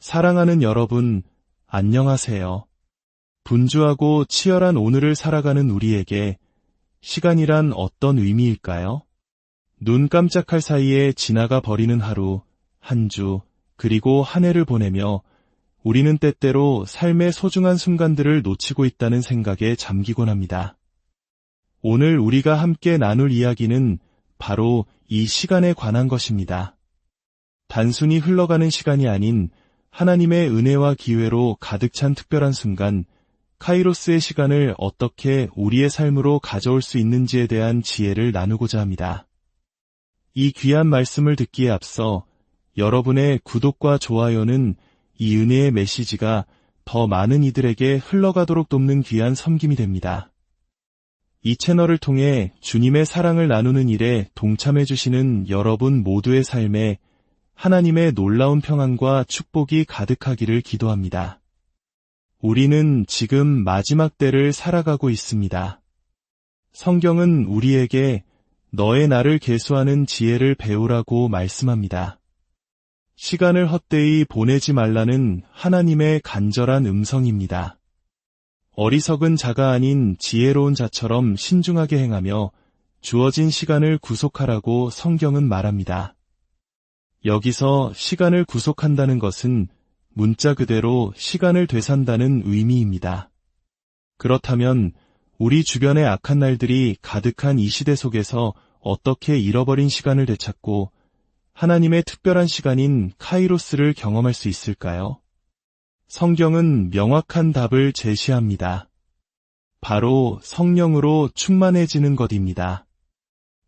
사랑하는 여러분, 안녕하세요. 분주하고 치열한 오늘을 살아가는 우리에게 시간이란 어떤 의미일까요? 눈 깜짝할 사이에 지나가 버리는 하루, 한 주, 그리고 한 해를 보내며 우리는 때때로 삶의 소중한 순간들을 놓치고 있다는 생각에 잠기곤 합니다. 오늘 우리가 함께 나눌 이야기는 바로 이 시간에 관한 것입니다. 단순히 흘러가는 시간이 아닌 하나님의 은혜와 기회로 가득 찬 특별한 순간, 카이로스의 시간을 어떻게 우리의 삶으로 가져올 수 있는지에 대한 지혜를 나누고자 합니다. 이 귀한 말씀을 듣기에 앞서 여러분의 구독과 좋아요는 이 은혜의 메시지가 더 많은 이들에게 흘러가도록 돕는 귀한 섬김이 됩니다. 이 채널을 통해 주님의 사랑을 나누는 일에 동참해 주시는 여러분 모두의 삶에 하나님의 놀라운 평안과 축복이 가득하기를 기도합니다. 우리는 지금 마지막 때를 살아가고 있습니다. 성경은 우리에게 너의 날을 계수하는 지혜를 배우라고 말씀합니다. 시간을 헛되이 보내지 말라는 하나님의 간절한 음성입니다. 어리석은 자가 아닌 지혜로운 자처럼 신중하게 행하며 주어진 시간을 구속하라고 성경은 말합니다. 여기서 시간을 구속한다는 것은 문자 그대로 시간을 되산다는 의미입니다. 그렇다면 우리 주변의 악한 날들이 가득한 이 시대 속에서 어떻게 잃어버린 시간을 되찾고 하나님의 특별한 시간인 카이로스를 경험할 수 있을까요? 성경은 명확한 답을 제시합니다. 바로 성령으로 충만해지는 것입니다.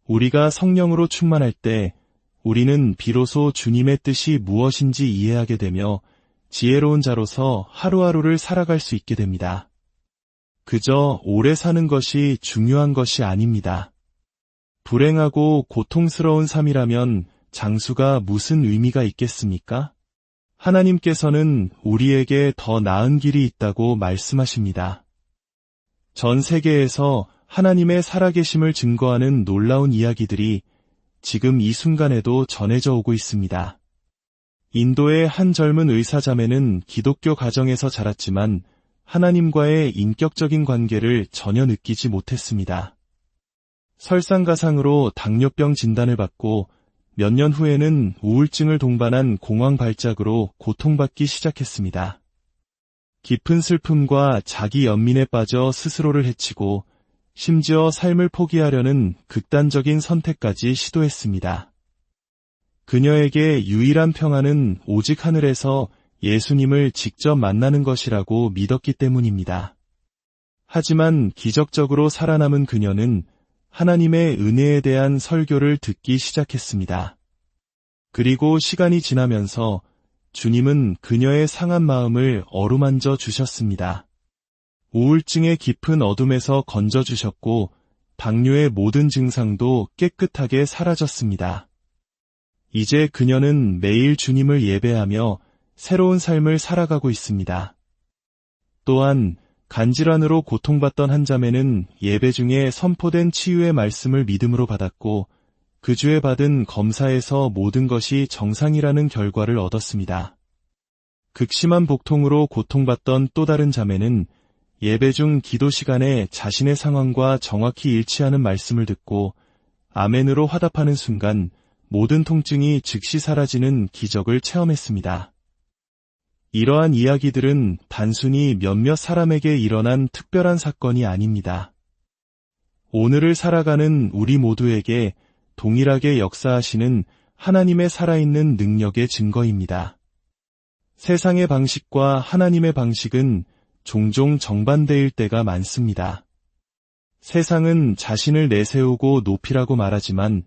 우리가 성령으로 충만할 때 우리는 비로소 주님의 뜻이 무엇인지 이해하게 되며 지혜로운 자로서 하루하루를 살아갈 수 있게 됩니다. 그저 오래 사는 것이 중요한 것이 아닙니다. 불행하고 고통스러운 삶이라면 장수가 무슨 의미가 있겠습니까? 하나님께서는 우리에게 더 나은 길이 있다고 말씀하십니다. 전 세계에서 하나님의 살아계심을 증거하는 놀라운 이야기들이 지금 이 순간에도 전해져 오고 있습니다. 인도의 한 젊은 의사자매는 기독교 가정에서 자랐지만 하나님과의 인격적인 관계를 전혀 느끼지 못했습니다. 설상가상으로 당뇨병 진단을 받고 몇 년 후에는 우울증을 동반한 공황 발작으로 고통받기 시작했습니다. 깊은 슬픔과 자기 연민에 빠져 스스로를 해치고 심지어 삶을 포기하려는 극단적인 선택까지 시도했습니다. 그녀에게 유일한 평안은 오직 하늘에서 예수님을 직접 만나는 것이라고 믿었기 때문입니다. 하지만 기적적으로 살아남은 그녀는 하나님의 은혜에 대한 설교를 듣기 시작했습니다. 그리고 시간이 지나면서 주님은 그녀의 상한 마음을 어루만져 주셨습니다. 우울증의 깊은 어둠에서 건져주셨고 당뇨의 모든 증상도 깨끗하게 사라졌습니다. 이제 그녀는 매일 주님을 예배하며 새로운 삶을 살아가고 있습니다. 또한 간질환으로 고통받던 한 자매는 예배 중에 선포된 치유의 말씀을 믿음으로 받았고 그 주에 받은 검사에서 모든 것이 정상이라는 결과를 얻었습니다. 극심한 복통으로 고통받던 또 다른 자매는 예배 중 기도 시간에 자신의 상황과 정확히 일치하는 말씀을 듣고 아멘으로 화답하는 순간 모든 통증이 즉시 사라지는 기적을 체험했습니다. 이러한 이야기들은 단순히 몇몇 사람에게 일어난 특별한 사건이 아닙니다. 오늘을 살아가는 우리 모두에게 동일하게 역사하시는 하나님의 살아있는 능력의 증거입니다. 세상의 방식과 하나님의 방식은 종종 정반대일 때가 많습니다. 세상은 자신을 내세우고 높이라고 말하지만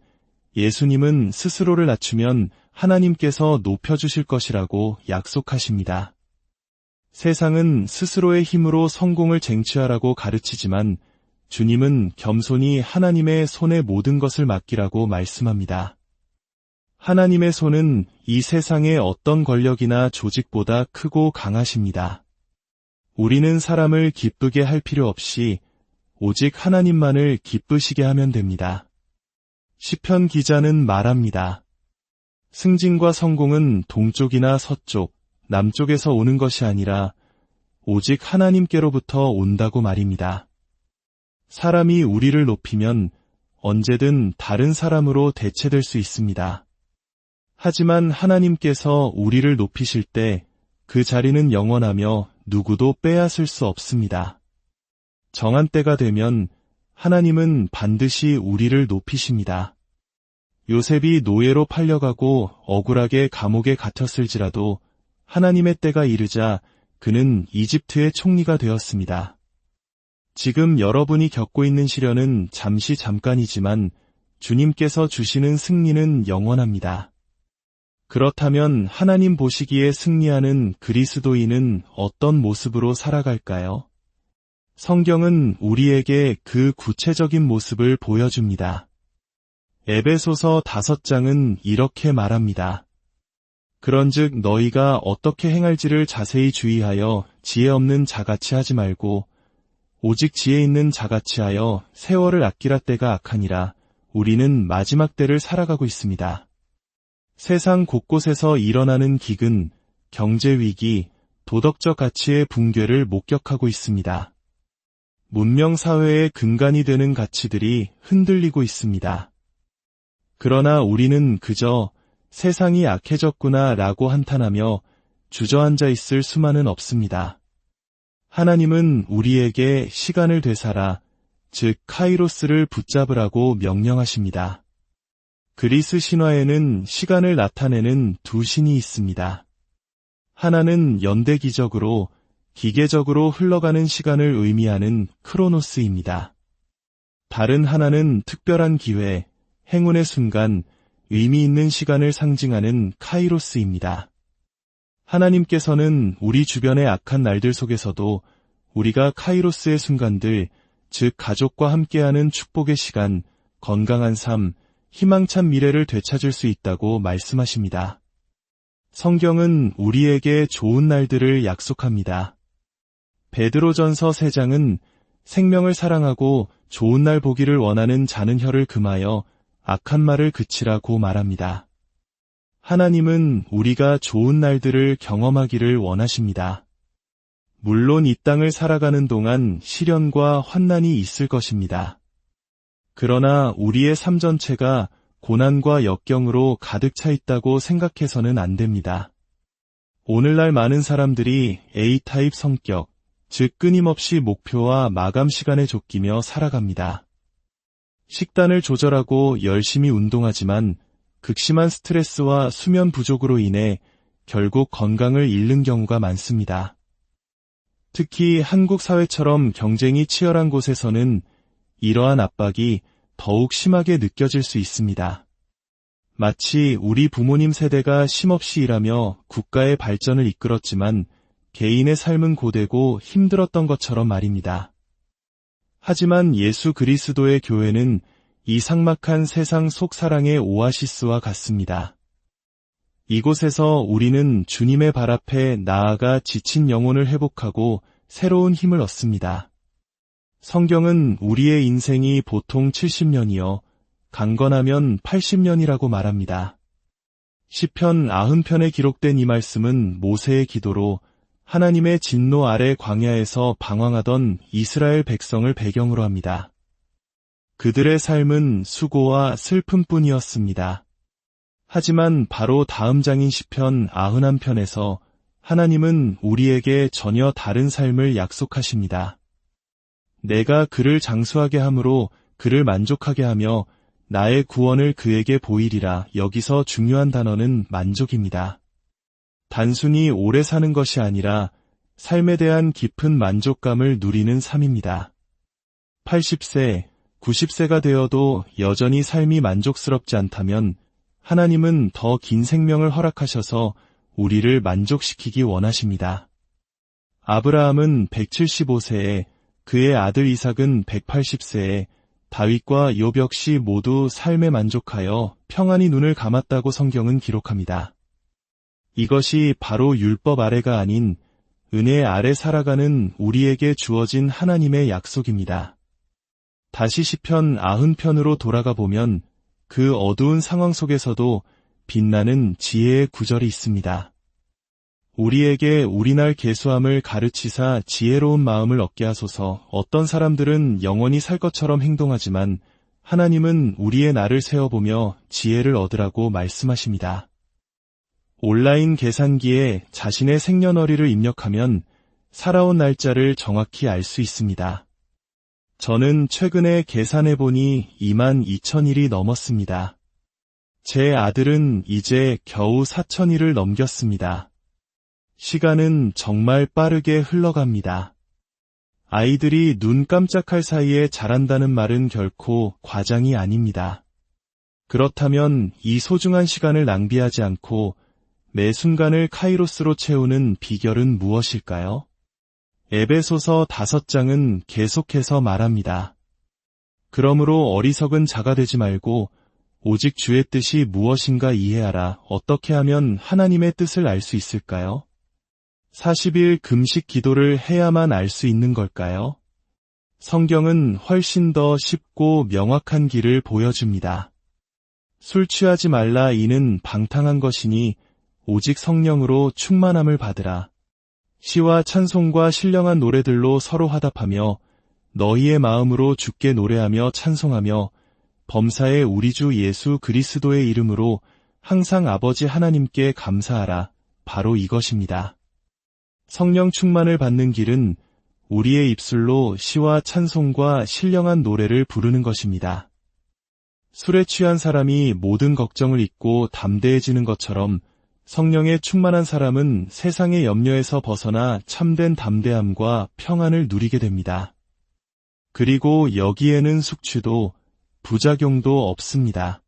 예수님은 스스로를 낮추면 하나님께서 높여주실 것이라고 약속하십니다. 세상은 스스로의 힘으로 성공을 쟁취하라고 가르치지만 주님은 겸손히 하나님의 손에 모든 것을 맡기라고 말씀합니다. 하나님의 손은 이 세상의 어떤 권력이나 조직보다 크고 강하십니다. 우리는 사람을 기쁘게 할 필요 없이 오직 하나님만을 기쁘시게 하면 됩니다. 시편 기자는 말합니다. 승진과 성공은 동쪽이나 서쪽, 남쪽에서 오는 것이 아니라 오직 하나님께로부터 온다고 말입니다. 사람이 우리를 높이면 언제든 다른 사람으로 대체될 수 있습니다. 하지만 하나님께서 우리를 높이실 때 그 자리는 영원하며 누구도 빼앗을 수 없습니다. 정한 때가 되면 하나님은 반드시 우리를 높이십니다. 요셉이 노예로 팔려가고 억울하게 감옥에 갇혔을지라도 하나님의 때가 이르자 그는 이집트의 총리가 되었습니다. 지금 여러분이 겪고 있는 시련은 잠깐이지만 주님께서 주시는 승리는 영원합니다. 그렇다면 하나님 보시기에 승리하는 그리스도인은 어떤 모습으로 살아갈까요? 성경은 우리에게 그 구체적인 모습을 보여줍니다. 에베소서 5장은 이렇게 말합니다. 그런즉 너희가 어떻게 행할지를 자세히 주의하여 지혜 없는 자같이 하지 말고 오직 지혜 있는 자같이 하여 세월을 아끼라. 때가 악하니라. 우리는 마지막 때를 살아가고 있습니다. 세상 곳곳에서 일어나는 기근, 경제위기, 도덕적 가치의 붕괴를 목격하고 있습니다. 문명사회의 근간이 되는 가치들이 흔들리고 있습니다. 그러나 우리는 그저 세상이 악해졌구나 라고 한탄하며 주저앉아 있을 수만은 없습니다. 하나님은 우리에게 시간을 되살아, 즉 카이로스를 붙잡으라고 명령하십니다. 그리스 신화에는 시간을 나타내는 두 신이 있습니다. 하나는 연대기적으로, 기계적으로 흘러가는 시간을 의미하는 크로노스입니다. 다른 하나는 특별한 기회, 행운의 순간, 의미 있는 시간을 상징하는 카이로스입니다. 하나님께서는 우리 주변의 악한 날들 속에서도 우리가 카이로스의 순간들, 즉 가족과 함께하는 축복의 시간, 건강한 삶, 희망찬 미래를 되찾을 수 있다고 말씀하십니다. 성경은 우리에게 좋은 날들을 약속합니다. 베드로전서 3장은 생명을 사랑하고 좋은 날 보기를 원하는 자는 혀를 금하여 악한 말을 그치라고 말합니다. 하나님은 우리가 좋은 날들을 경험하기를 원하십니다. 물론 이 땅을 살아가는 동안 시련과 환난이 있을 것입니다. 그러나 우리의 삶 전체가 고난과 역경으로 가득 차 있다고 생각해서는 안 됩니다. 오늘날 많은 사람들이 A타입 성격, 즉 끊임없이 목표와 마감 시간에 쫓기며 살아갑니다. 식단을 조절하고 열심히 운동하지만 극심한 스트레스와 수면 부족으로 인해 결국 건강을 잃는 경우가 많습니다. 특히 한국 사회처럼 경쟁이 치열한 곳에서는 이러한 압박이 더욱 심하게 느껴질 수 있습니다. 마치 우리 부모님 세대가 쉼없이 일하며 국가의 발전을 이끌었지만 개인의 삶은 고되고 힘들었던 것처럼 말입니다. 하지만 예수 그리스도의 교회는 이 삭막한 세상 속 사랑의 오아시스와 같습니다. 이곳에서 우리는 주님의 발 앞에 나아가 지친 영혼을 회복하고 새로운 힘을 얻습니다. 성경은 우리의 인생이 보통 70년이요, 강건하면 80년이라고 말합니다. 시편 90편에 기록된 이 말씀은 모세의 기도로 하나님의 진노 아래 광야에서 방황하던 이스라엘 백성을 배경으로 합니다. 그들의 삶은 수고와 슬픔뿐이었습니다. 하지만 바로 다음 장인 시편 91편에서 하나님은 우리에게 전혀 다른 삶을 약속하십니다. 내가 그를 장수하게 함으로 그를 만족하게 하며 나의 구원을 그에게 보이리라. 여기서 중요한 단어는 만족입니다. 단순히 오래 사는 것이 아니라 삶에 대한 깊은 만족감을 누리는 삶입니다. 80세, 90세가 되어도 여전히 삶이 만족스럽지 않다면 하나님은 더 긴 생명을 허락하셔서 우리를 만족시키기 원하십니다. 아브라함은 175세에, 그의 아들 이삭은 180세에 다윗과 욥 역시 모두 삶에 만족하여 평안히 눈을 감았다고 성경은 기록합니다. 이것이 바로 율법 아래가 아닌 은혜 아래 살아가는 우리에게 주어진 하나님의 약속입니다. 다시 시편 90편으로 돌아가 보면 그 어두운 상황 속에서도 빛나는 지혜의 구절이 있습니다. 우리에게 우리날 계수함을 가르치사 지혜로운 마음을 얻게 하소서. 어떤 사람들은 영원히 살 것처럼 행동하지만 하나님은 우리의 날을 세어보며 지혜를 얻으라고 말씀하십니다. 온라인 계산기에 자신의 생년월일을 입력하면 살아온 날짜를 정확히 알 수 있습니다. 저는 최근에 계산해보니 22,000일이 넘었습니다. 제 아들은 이제 겨우 4,000일을 넘겼습니다. 시간은 정말 빠르게 흘러갑니다. 아이들이 눈 깜짝할 사이에 자란다는 말은 결코 과장이 아닙니다. 그렇다면 이 소중한 시간을 낭비하지 않고 매 순간을 카이로스로 채우는 비결은 무엇일까요? 에베소서 5장은 계속해서 말합니다. 그러므로 어리석은 자가 되지 말고 오직 주의 뜻이 무엇인가 이해하라. 어떻게 하면 하나님의 뜻을 알 수 있을까요? 40일 금식 기도를 해야만 알 수 있는 걸까요? 성경은 훨씬 더 쉽고 명확한 길을 보여줍니다. 술 취하지 말라. 이는 방탕한 것이니 오직 성령으로 충만함을 받으라. 시와 찬송과 신령한 노래들로 서로 화답하며 너희의 마음으로 주께 노래하며 찬송하며 범사의 우리 주 예수 그리스도의 이름으로 항상 아버지 하나님께 감사하라. 바로 이것입니다. 성령 충만을 받는 길은 우리의 입술로 시와 찬송과 신령한 노래를 부르는 것입니다. 술에 취한 사람이 모든 걱정을 잊고 담대해지는 것처럼 성령에 충만한 사람은 세상의 염려에서 벗어나 참된 담대함과 평안을 누리게 됩니다. 그리고 여기에는 숙취도 부작용도 없습니다.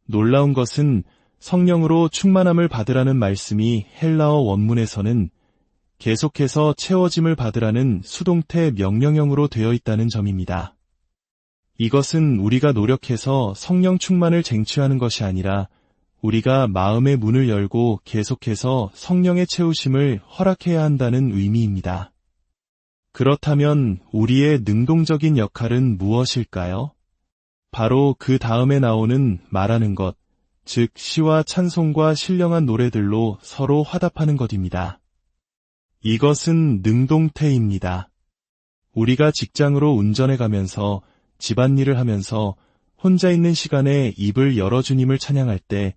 놀라운 것은 성령으로 충만함을 받으라는 말씀이 헬라어 원문에서는 계속해서 채워짐을 받으라는 수동태 명령형으로 되어 있다는 점입니다. 이것은 우리가 노력해서 성령 충만을 쟁취하는 것이 아니라 우리가 마음의 문을 열고 계속해서 성령의 채우심을 허락해야 한다는 의미입니다. 그렇다면 우리의 능동적인 역할은 무엇일까요? 바로 그 다음에 나오는 말하는 것, 즉 시와 찬송과 신령한 노래들로 서로 화답하는 것입니다. 이것은 능동태입니다. 우리가 직장으로 운전해 가면서 집안일을 하면서 혼자 있는 시간에 입을 열어 주님을 찬양할 때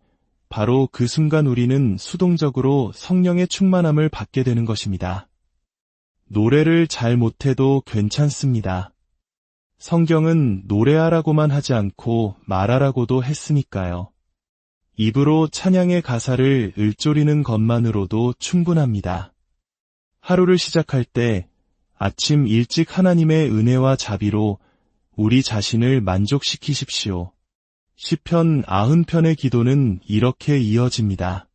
바로 그 순간 우리는 수동적으로 성령의 충만함을 받게 되는 것입니다. 노래를 잘 못해도 괜찮습니다. 성경은 노래하라고만 하지 않고 말하라고도 했으니까요. 입으로 찬양의 가사를 읊조리는 것만으로도 충분합니다. 하루를 시작할 때 아침 일찍 하나님의 은혜와 자비로 우리 자신을 만족시키십시오. 시편 90편의 기도는 이렇게 이어집니다.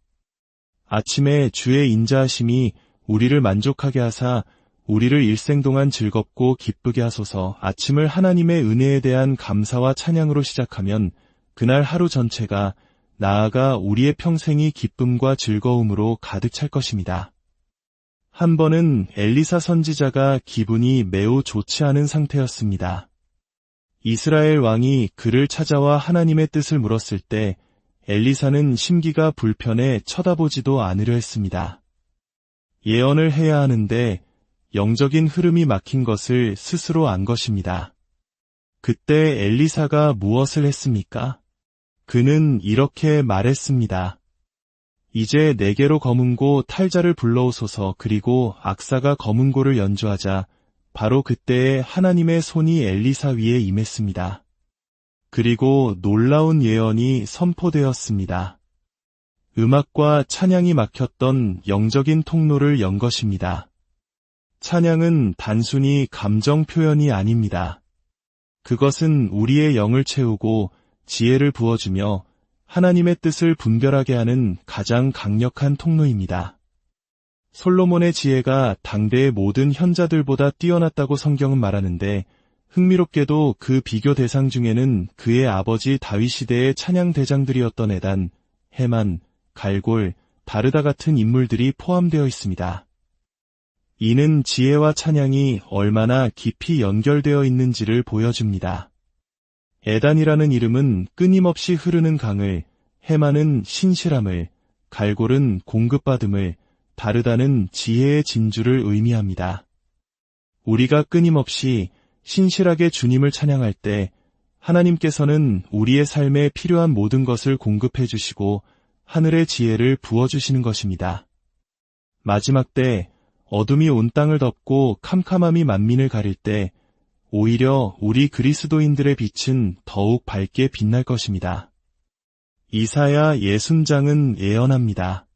아침에 주의 인자하심이 우리를 만족하게 하사 우리를 일생 동안 즐겁고 기쁘게 하소서. 아침을 하나님의 은혜에 대한 감사와 찬양으로 시작하면 그날 하루 전체가 나아가 우리의 평생이 기쁨과 즐거움으로 가득 찰 것입니다. 한 번은 엘리사 선지자가 기분이 매우 좋지 않은 상태였습니다. 이스라엘 왕이 그를 찾아와 하나님의 뜻을 물었을 때 엘리사는 심기가 불편해 쳐다보지도 않으려 했습니다. 예언을 해야 하는데 영적인 흐름이 막힌 것을 스스로 안 것입니다. 그때 엘리사가 무엇을 했습니까? 그는 이렇게 말했습니다. 이제 내게로 검은고 탈자를 불러오소서. 그리고 악사가 검은고를 연주하자 바로 그때에 하나님의 손이 엘리사 위에 임했습니다. 그리고 놀라운 예언이 선포되었습니다. 음악과 찬양이 막혔던 영적인 통로를 연 것입니다. 찬양은 단순히 감정 표현이 아닙니다. 그것은 우리의 영을 채우고 지혜를 부어주며 하나님의 뜻을 분별하게 하는 가장 강력한 통로입니다. 솔로몬의 지혜가 당대의 모든 현자들보다 뛰어났다고 성경은 말하는데 흥미롭게도 그 비교 대상 중에는 그의 아버지 다윗 시대의 찬양 대장들이었던 에단, 헤만, 갈골, 다르다 같은 인물들이 포함되어 있습니다. 이는 지혜와 찬양이 얼마나 깊이 연결되어 있는지를 보여줍니다. 에단이라는 이름은 끊임없이 흐르는 강을, 헤만은 신실함을, 갈골은 공급받음을, 다르다는 지혜의 진주를 의미합니다. 우리가 끊임없이 신실하게 주님을 찬양할 때 하나님께서는 우리의 삶에 필요한 모든 것을 공급해 주시고 하늘의 지혜를 부어주시는 것입니다. 마지막 때 어둠이 온 땅을 덮고 캄캄함이 만민을 가릴 때 오히려 우리 그리스도인들의 빛은 더욱 밝게 빛날 것입니다. 이사야 60장은 예언합니다.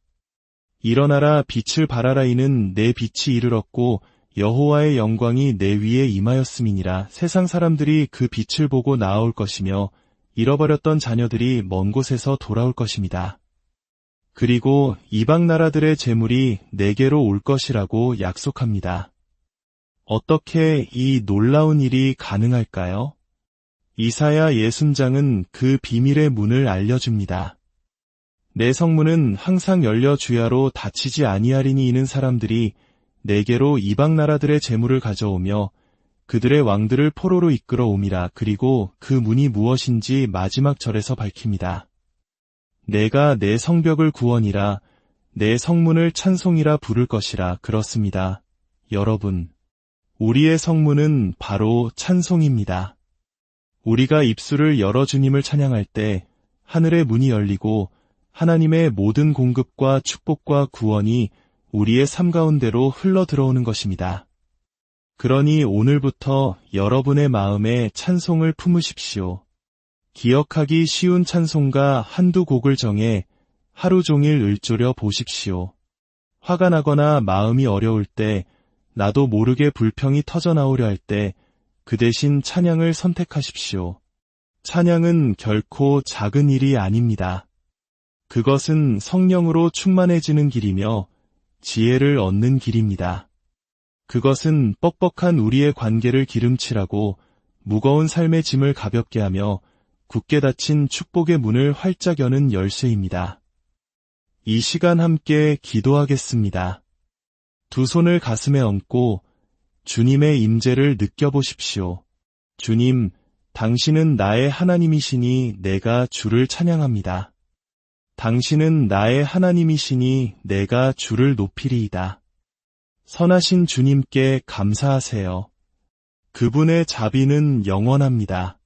일어나라 빛을 발하라 이는 내 빛이 이르렀고 여호와의 영광이 내 위에 임하였음이니라. 세상 사람들이 그 빛을 보고 나아올 것이며 잃어버렸던 자녀들이 먼 곳에서 돌아올 것입니다. 그리고 이방 나라들의 재물이 내게로 올 것이라고 약속합니다. 어떻게 이 놀라운 일이 가능할까요? 이사야 60장은 그 비밀의 문을 알려줍니다. 내 성문은 항상 열려 주야로 닫히지 아니하리니 이는 사람들이 내게로 이방 나라들의 재물을 가져오며 그들의 왕들을 포로로 이끌어 옴이라. 그리고 그 문이 무엇인지 마지막 절에서 밝힙니다. 내가 내 성벽을 구원이라 내 성문을 찬송이라 부를 것이라. 그렇습니다. 여러분, 우리의 성문은 바로 찬송입니다. 우리가 입술을 열어 주님을 찬양할 때 하늘의 문이 열리고 하나님의 모든 공급과 축복과 구원이 우리의 삶 가운데로 흘러 들어오는 것입니다. 그러니 오늘부터 여러분의 마음에 찬송을 품으십시오. 기억하기 쉬운 찬송가 한두 곡을 정해 하루 종일 읊조려 보십시오. 화가 나거나 마음이 어려울 때, 나도 모르게 불평이 터져나오려 할 때 그 대신 찬양을 선택하십시오. 찬양은 결코 작은 일이 아닙니다. 그것은 성령으로 충만해지는 길이며 지혜를 얻는 길입니다. 그것은 뻑뻑한 우리의 관계를 기름칠하고 무거운 삶의 짐을 가볍게 하며 굳게 닫힌 축복의 문을 활짝 여는 열쇠입니다. 이 시간 함께 기도하겠습니다. 두 손을 가슴에 얹고 주님의 임재를 느껴보십시오. 주님, 당신은 나의 하나님이시니 내가 주를 찬양합니다. 당신은 나의 하나님이시니 내가 주를 높이리이다. 선하신 주님께 감사하세요. 그분의 자비는 영원합니다.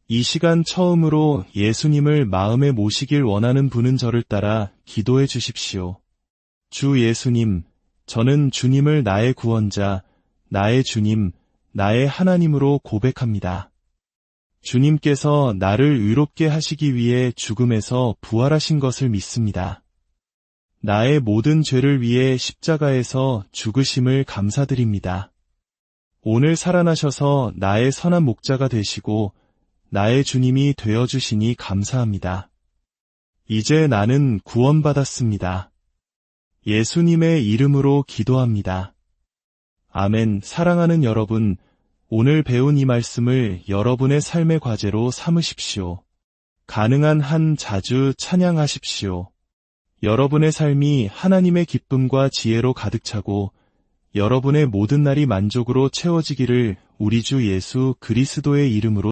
이 시간 처음으로 예수님을 마음에 모시길 원하는 분은 저를 따라 기도해 주십시오. 주 예수님, 저는 주님을 나의 구원자, 나의 주님, 나의 하나님으로 고백합니다. 주님께서 나를 의롭게 하시기 위해 죽음에서 부활하신 것을 믿습니다. 나의 모든 죄를 위해 십자가에서 죽으심을 감사드립니다. 오늘 살아나셔서 나의 선한 목자가 되시고 나의 주님이 되어주시니 감사합니다. 이제 나는 구원받았습니다. 예수님의 이름으로 기도합니다. 아멘. 사랑하는 여러분, 오늘 배운 이 말씀을 여러분의 삶의 과제로 삼으십시오. 가능한 한 자주 찬양하십시오. 여러분의 삶이 하나님의 기쁨과 지혜로 가득 차고 여러분의 모든 날이 만족으로 채워지기를 우리 주 예수 그리스도의 이름으로